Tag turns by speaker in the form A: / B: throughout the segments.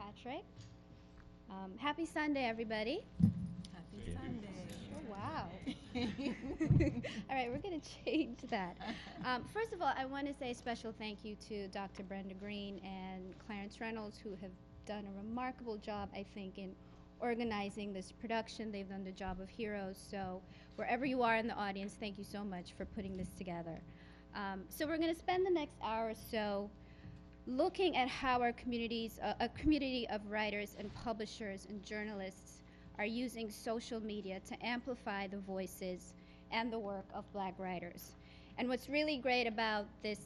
A: Patrick. Happy Sunday, everybody.
B: Happy Sunday.
A: Oh, wow. All right, we're going to change that. First of all, I want to say a special thank you to Dr. Brenda Green and Clarence Reynolds, who have done a remarkable job, I think, in organizing this production. They've done the job of heroes. So wherever you are in the audience, thank you so much for putting this together. So we're going to spend the next hour or so looking at how our communities, a community of writers and publishers and journalists are using social media to amplify the voices and the work of Black writers. And what's really great about this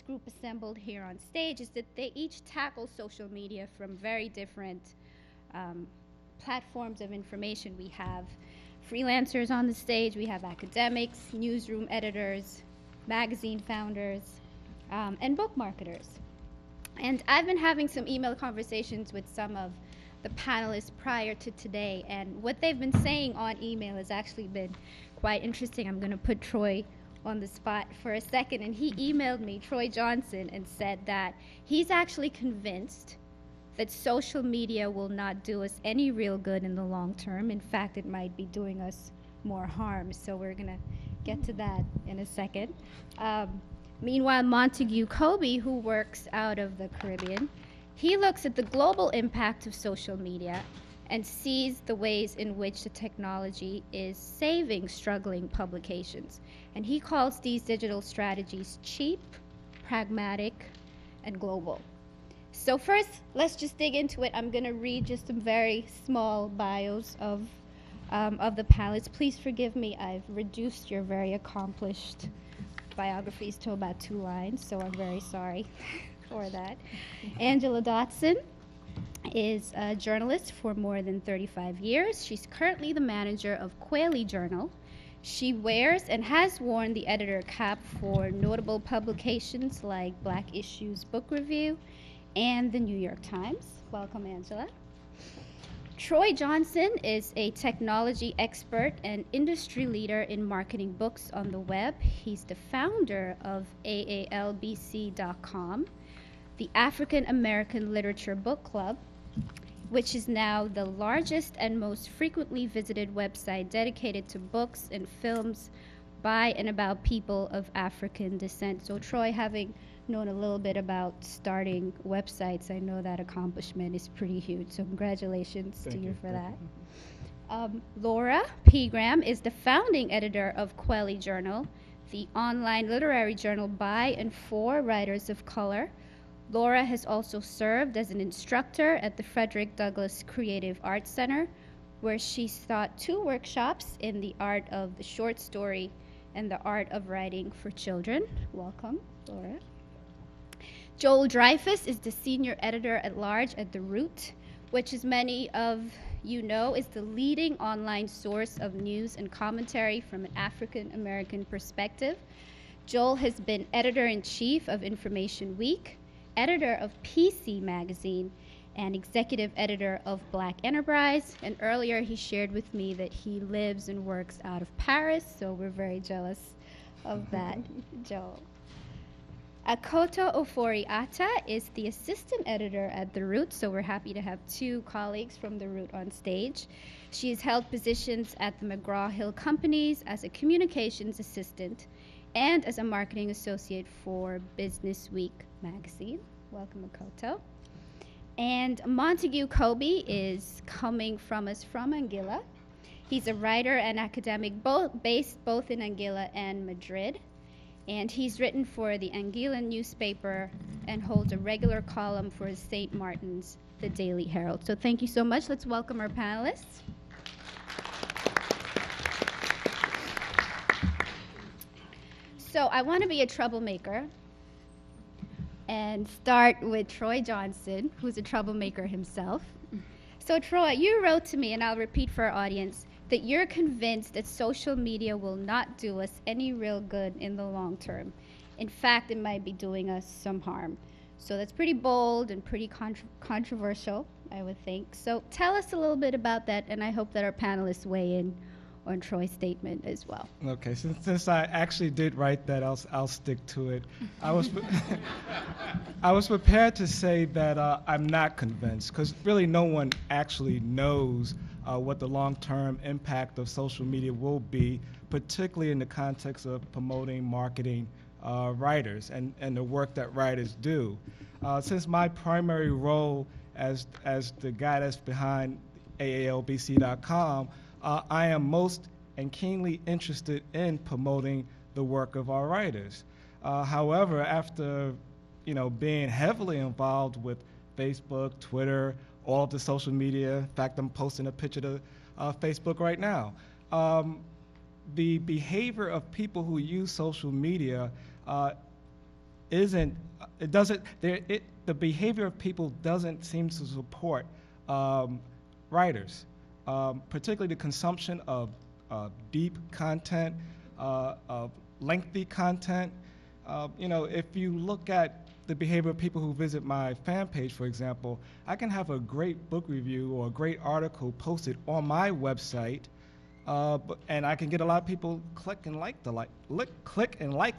A: group assembled here on stage is that they each tackle social media from very different platforms of information. We have freelancers on the stage, we have academics, newsroom editors, magazine founders, and book marketers. And I've been having some email conversations with some of the panelists prior to today, and what they've been saying on email has actually been quite interesting. I'm going to put Troy on the spot for a second, and he emailed me, Troy Johnson, and said that he's actually convinced that social media will not do us any real good in the long term. In fact, it might be doing us more harm. So we're going to get to that in a second. Meanwhile, Montague Kobe, who works out of the Caribbean, he looks at the global impact of social media and sees the ways in which the technology is saving struggling publications. And he calls these digital strategies cheap, pragmatic, and global. So first, let's just dig into it. I'm going to read just some very small bios of the panelists. Please forgive me, I've reduced your very accomplished biographies to about 2 lines, so I'm very sorry for that. Angela Dotson is a journalist for more than 35 years. She's currently the manager of Quayle Journal. She wears and has worn the editor cap for notable publications like Black Issues Book Review and the New York Times. Welcome, Angela. Troy Johnson is a technology expert and industry leader in marketing books on the web. He's the founder of AALBC.com, the African American Literature Book Club, which is now the largest and most frequently visited website dedicated to books and films by and about people of African descent. So Troy, having known a little bit about starting websites, I know that accomplishment is pretty huge. So congratulations to you for that. Laura Pegram is the founding editor of Quayle Journal, the online literary journal by and for writers of color. Laura has also served as an instructor at the Frederick Douglass Creative Arts Center, where she's taught 2 workshops in the art of the short story and the art of writing for children. Welcome, Laura. Joel Dreyfus is the senior editor at large at The Root, which, as many of you know, is the leading online source of news and commentary from an African American perspective. Joel has been editor-in-chief of Information Week, editor of PC Magazine, and executive editor of Black Enterprise. And earlier he shared with me that he lives and works out of Paris, so we're very jealous of that, Joel. Akoto Ofori-Atta is the assistant editor at The Root, so we're happy to have 2 colleagues from The Root on stage. She has held positions at the McGraw-Hill Companies as a communications assistant and as a marketing associate for Business Week magazine. Welcome, Akoto. And Montague Kobe is coming from us from Anguilla. He's a writer and academic based both in Anguilla and Madrid. And he's written for the Anguillan newspaper and holds a regular column for St. Martin's, the Daily Herald. So thank you so much. Let's welcome our panelists. So I want to be a troublemaker and start with Troy Johnson, who's a troublemaker himself. So Troy, you wrote to me, and I'll repeat for our audience, that you're convinced that social media will not do us any real good in the long term. In fact, it might be doing us some harm. So that's pretty bold and pretty controversial, I would think. So tell us a little bit about that, and I hope that our panelists weigh in on Troy's statement as well.
B: Okay, since I actually did write that, I'll stick to it. I was I was prepared to say that I'm not convinced, because really no one actually knows what the long-term impact of social media will be, particularly in the context of promoting, marketing writers and the work that writers do. Since my primary role as the guy that's behind AALBC.com, I am most and keenly interested in promoting the work of our writers. However, after being heavily involved with Facebook, Twitter, all of the social media, in fact, I'm posting a picture to Facebook right now. The behavior of people who use social media the behavior of people doesn't seem to support writers, particularly the consumption of deep content, of lengthy content. If you look at the behavior of people who visit my fan page, for example, I can have a great book review or a great article posted on my website, and I can get a lot of people click and like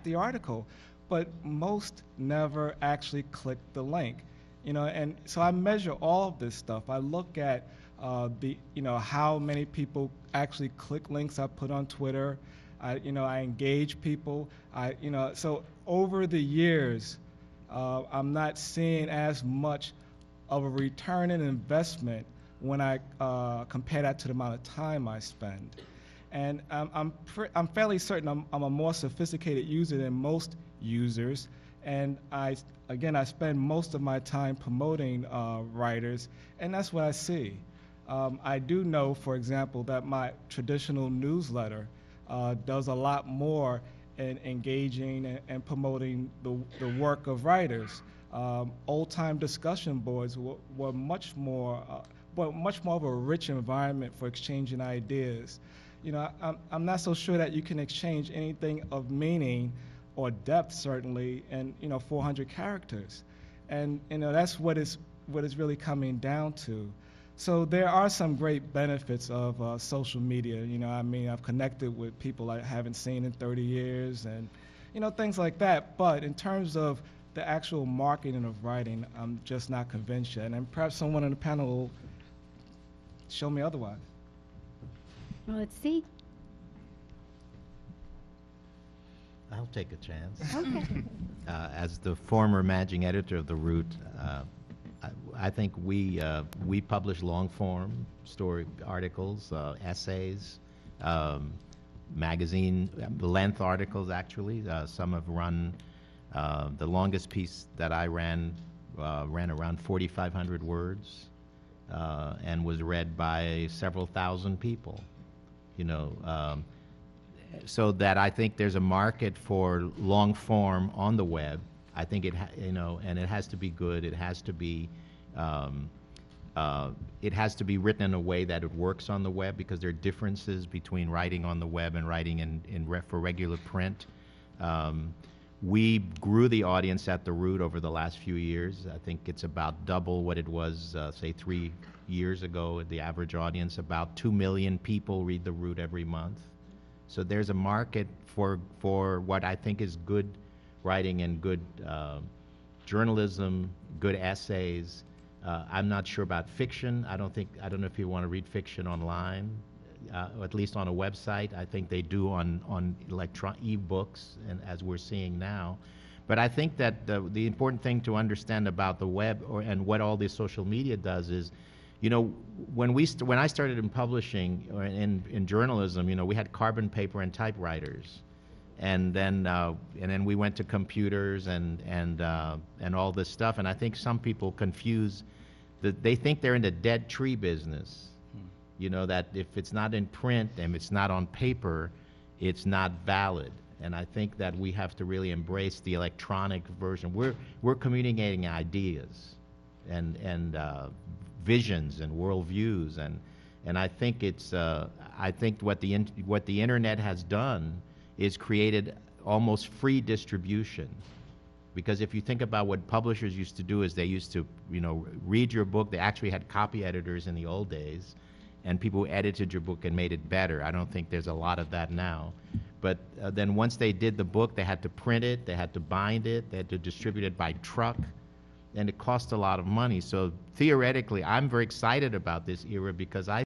B: the article, but most never actually click the link. And so I measure all of this stuff. I look at how many people actually click links I put on Twitter. I engage people. So over the years, I'm not seeing as much of a return in investment when I compare that to the amount of time I spend. And I'm fairly certain I'm a more sophisticated user than most users, and I spend most of my time promoting writers, and that's what I see. I do know, for example, that my traditional newsletter does a lot more in engaging and promoting the work of writers. Old-time discussion boards were much more of a rich environment for exchanging ideas. I'm not so sure that you can exchange anything of meaning or depth, certainly, in 400 characters, and that's what is really coming down to. So there are some great benefits of social media. I've connected with people I haven't seen in 30 years, and things like that. But in terms of the actual marketing of writing, I'm just not convinced yet. And perhaps someone on the panel will show me otherwise.
A: Well, let's see.
C: I'll take a chance.
A: Okay.
C: As the former managing editor of The Root, I think we publish long-form story articles, essays, magazine length articles. Actually, some have run. The longest piece that I ran around 4,500 words, and was read by several thousand people. So that I think there's a market for long form on the web. I think and it has to be good. It has to be written in a way that it works on the web, because there are differences between writing on the web and writing for regular print. We grew the audience at The Root over the last few years. I think it's about double what it was, say, 3 years ago. The average audience, about 2 million people read The Root every month. So there's a market for what I think is good writing and good journalism, good essays. I'm not sure about fiction. I don't know if you want to read fiction online, or at least on a website. I think they do on e-books, and as we're seeing now. But I think that the important thing to understand about the web and what all this social media does is, when I started in publishing or in journalism, we had carbon paper and typewriters, and then we went to computers and all this stuff. And I think some people confuse that. They think they're in the dead tree business. That if it's not in print and it's not on paper, it's not valid. And I think that we have to really embrace the electronic version. We're communicating ideas and visions and worldviews, and I think I think what the internet has done is created almost free distribution. Because if you think about what publishers used to do, is they used to read your book. They actually had copy editors in the old days, and people who edited your book and made it better. I don't think there's a lot of that now. But then once they did the book, they had to print it, they had to bind it, they had to distribute it by truck, and it cost a lot of money. So theoretically, I'm very excited about this era because I